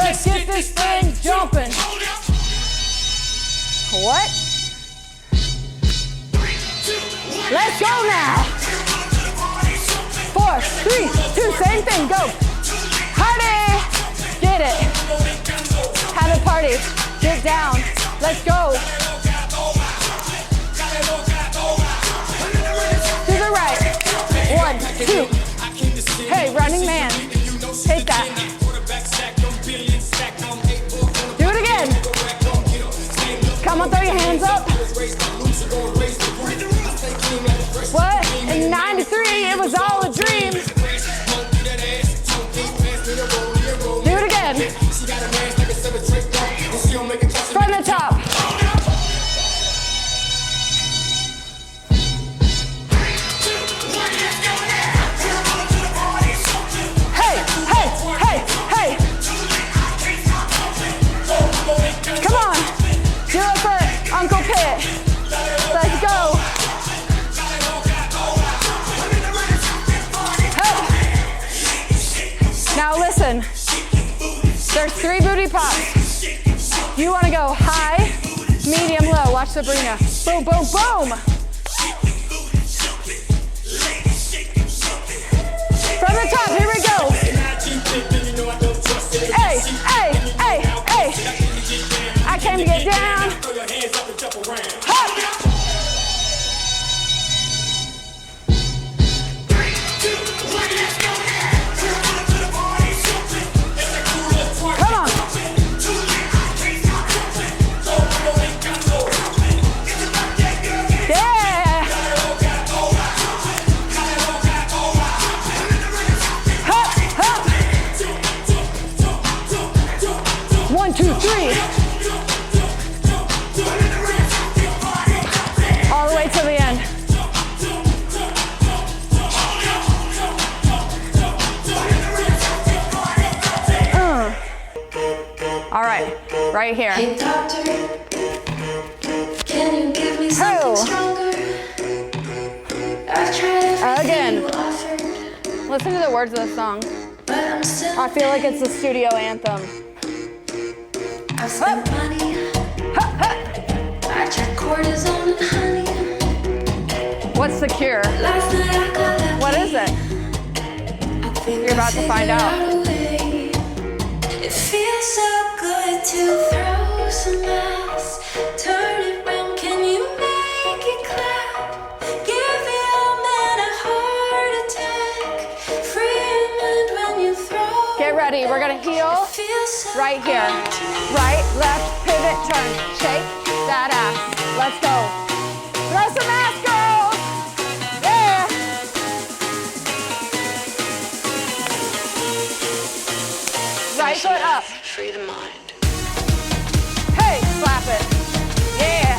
Let's get this thing jumping. What? Let's go now. 4, 3, 2, same thing, go. Party. Get it. Have a party. Get down. Let's go. To the right. 1, 2. Hey, running man. Take that. Do it again. Come on, throw your hands up. What? In 93, it was all a dream. Do it again. From the top. Hey, hey, hey, hey. Come on. Do it for Uncle Pitt. Let's go. Now listen, there's 3 booty pops. You want to go high, medium, low. Watch Sabrina. Boom, boom, boom. From the top, here we go. Hey, hey, hey, hey. I came to get down. Hop. All the way to the end. All right, right here. Hey doctor, can you give me something stronger? I've tried everything you offered. Listen to the words of the song. I feel like it's the studio anthem. I've spent money. I tried cortisone and honey. What's the cure? Last night I got that. What is it? You're about to find out. It feels so good to throw some ass. Turn it round, can you make it clap? Give your man a heart attack. Free your mind when you throw. Get ready, we're gonna heel right here. Right, left, pivot, turn. Shake that ass. Let's go. Throw some ass, girls. Yeah. Right foot up. Free the mind. Hey, slap it. Yeah.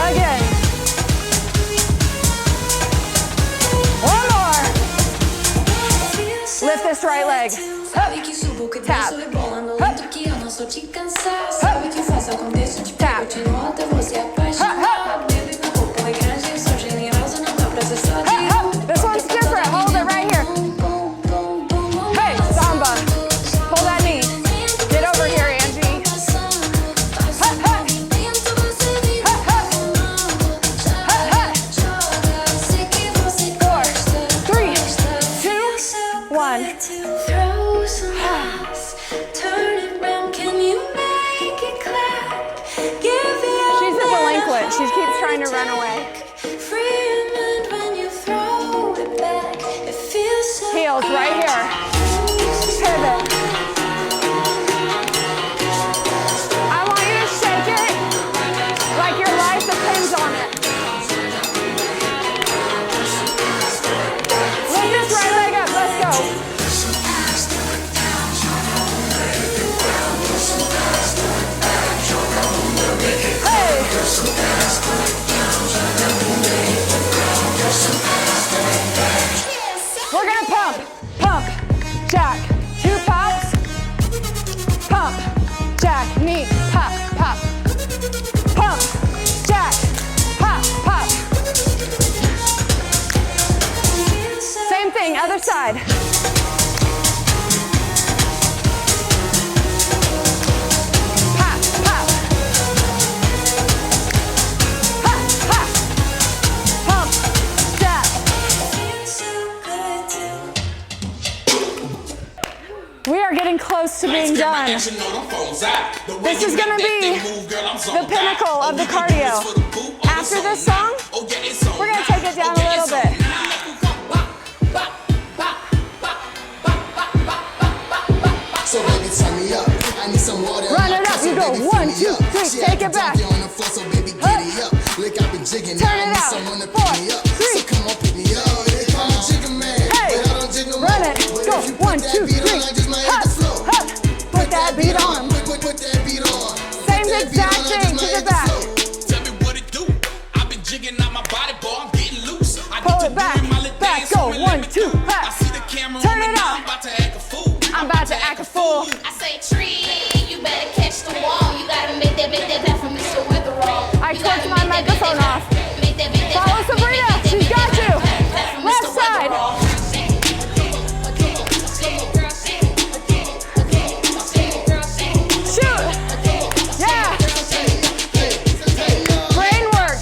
Again. One more. Lift this right leg. Up. Tap. Up. Up. Tap. This one's different. Hold it right here. Hey, samba. Pull that knee. Get over here, Angie. 4, 3, 2, 1. She's a delinquent. She keeps trying to run away. Heels right here. Pivot. I want you to shake it like your life depends on it. Lift this right leg up. Let's go. Hey. We're gonna pump, pump, jack. 2 pops, pump, jack, knee, pop, pop. Pump, jack, pop, pop. Same thing, other side. getting close to being done. This is gonna be the pinnacle of the cardio. After this song, we're gonna take it down a little bit. So baby, turn me up. I need some water. Run it up. You go 1, 2, 3. Take it back. On the floor, so baby, get it up. Look, I've been jigging. Turn it out. 4, 3. So come on, pick me up. They call me jigger man. Hey, run it. Go 1, 2, 3. Put that beat on. Put that beat on. Same exact thing to the back. Tell me what it do. I've been jigging out my body, boy. I'm getting loose. Pull it back. Back. Go 1, 2. I see the camera Turn on me it now. up. I'm about to act a fool. I'm about to act a fool. I say tree, you better catch the wall. You gotta make that back from Mr. Weatherall. I turned my microphone off. Follow Sabrina. She's got you. Left side. Shoot. Yeah. Brain work.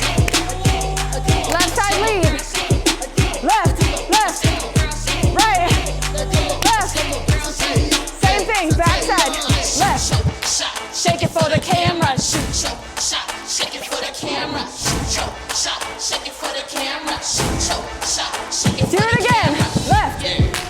Left side lead. Left. Right. Left. Same thing. Back side. Left. Shake it for the camera. Shake it for the camera. Shake it for the camera. Shake it Do it again. Left.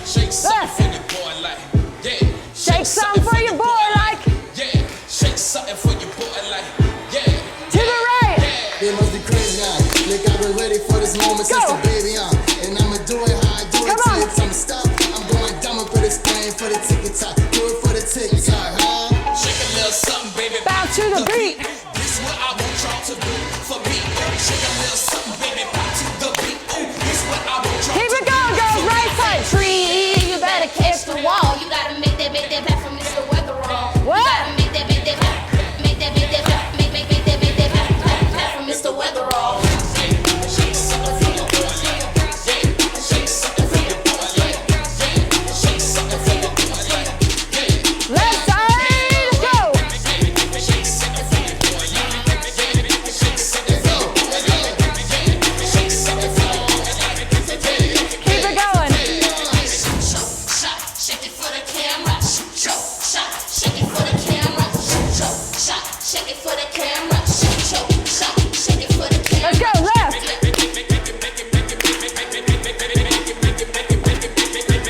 Shake something Left. for your boy like. Yeah. Shake something for your boy like. Yeah. Shake something for your boy like. Yeah. To the right. They must be crazy now. Look, I've been ready for this moment since the baby on. And I'ma do it how I do it Come till on. it's time to stop. I'm going dumb up for this plane for the ticket top. Do it for the ticket top, huh? Shake a little something, baby. Bounce to the beat. This is what I want y'all to do for me. Shake a little something, baby. Pop to the beat. Ooh, this is what I want y'all Keep to it going, girls. Right side. tree, you better catch the wall. You gotta make that back from Mr. Weatherall. What? You gotta make that back from Mr. Weatherall. Shake something for your boy like. Yeah. Shake something for your boy like. Yeah. Shake something for your boy like. Yeah. Left side. Go. Shake something for your boy like. Shake something for your boy like. Shake something for your boy like. Keep it going. Shake it for the camera. Shake it for the camera. Shake it for the camera. Shake it for the camera. Let's go. Left.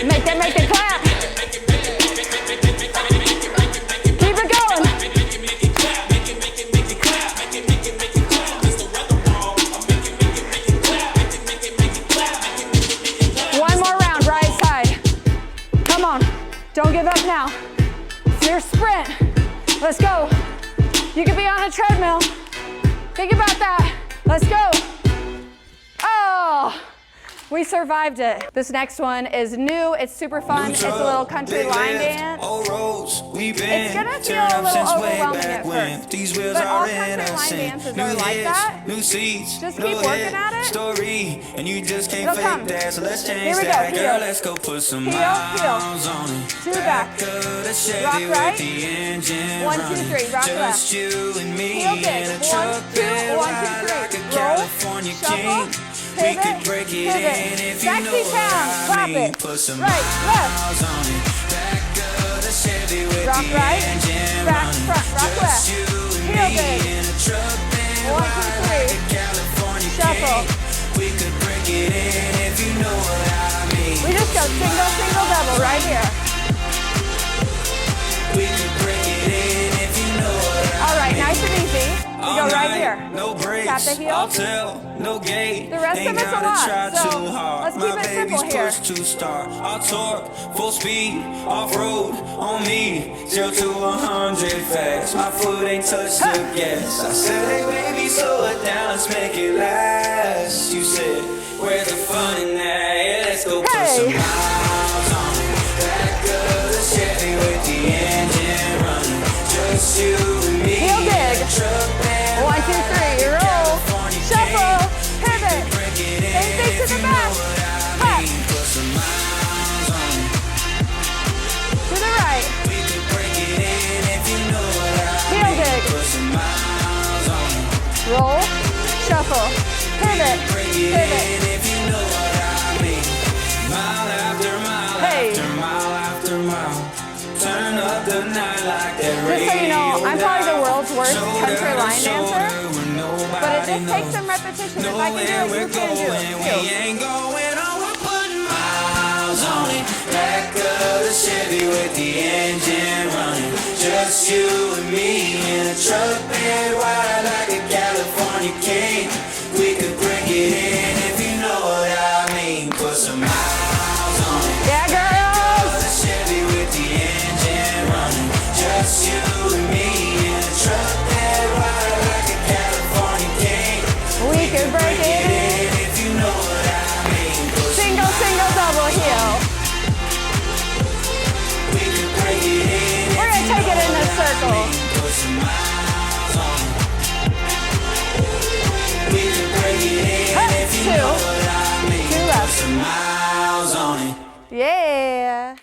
Make it clap. Keep it going. One more round, right side. Come on. Don't give up now. It's your sprint. Let's go. You could be on a treadmill. Think about that. Let's go. Oh, we survived it. This next one is new. It's super fun. It's a little country line dance. It's gonna feel a little overwhelming at first. But all country line dances are like that. Just keep working at it. It'll come. Here we go. Heel. Let's go put some Heel. miles on it. Two back. Rock right. 1, 2, 3. Rock left. You and me Heel dig. 1, 2, 1, 2, 3. Roll. Shuffle. Pivot. Pivot. Sexy town. Clap it. Right. Left. Rock right. Back. Front. Rock left. Heel dig. 1, 2, 3. Shuffle. We could break it in if you know what I mean. We just go single, single, double right here. We could break it in if you know what I All right, nice and easy. We go right here. No breaks, Tap the heel. I'll tell, no gate. The rest of Ain't it's a gotta lot, try so too hard. let's keep My it baby's simple here. pushed to start. I'll torque, full speed, off-road, on me. 0 to 100 fast. My foot ain't touched the gas. I said, hey baby, slow it down, let's make it last. You said, where's the fun in that? Yeah, let's go put some miles on it. Back of the Chevy with the engine running. Just you and me. Heel dig. 1, 2, 3. Roll. Shuffle. Pivot. Same thing to the back. Clap. To the right. Heel dig. Roll. Shuffle. Pivot. Pivot. Hey. Mile after mile, turn up take some repetition. If I can do it, you can do it. We ain't going on, we're putting miles on it. Back of the Chevy with the engine running. Just you and me in a truck bed wide like a California king. We could break it in if you know what I mean. Put some miles on it. Yeah, girls. The Chevy with the engine running. Just you and me in a truck bed wide like a California king. We can break it in. If you know what I mean. Single, single, double heel. We can break it in. We're gonna take it in a circle. Put some miles on it. We can break it in. Up, If you know two. what I mean. Two left. Put some miles on it. Yeah.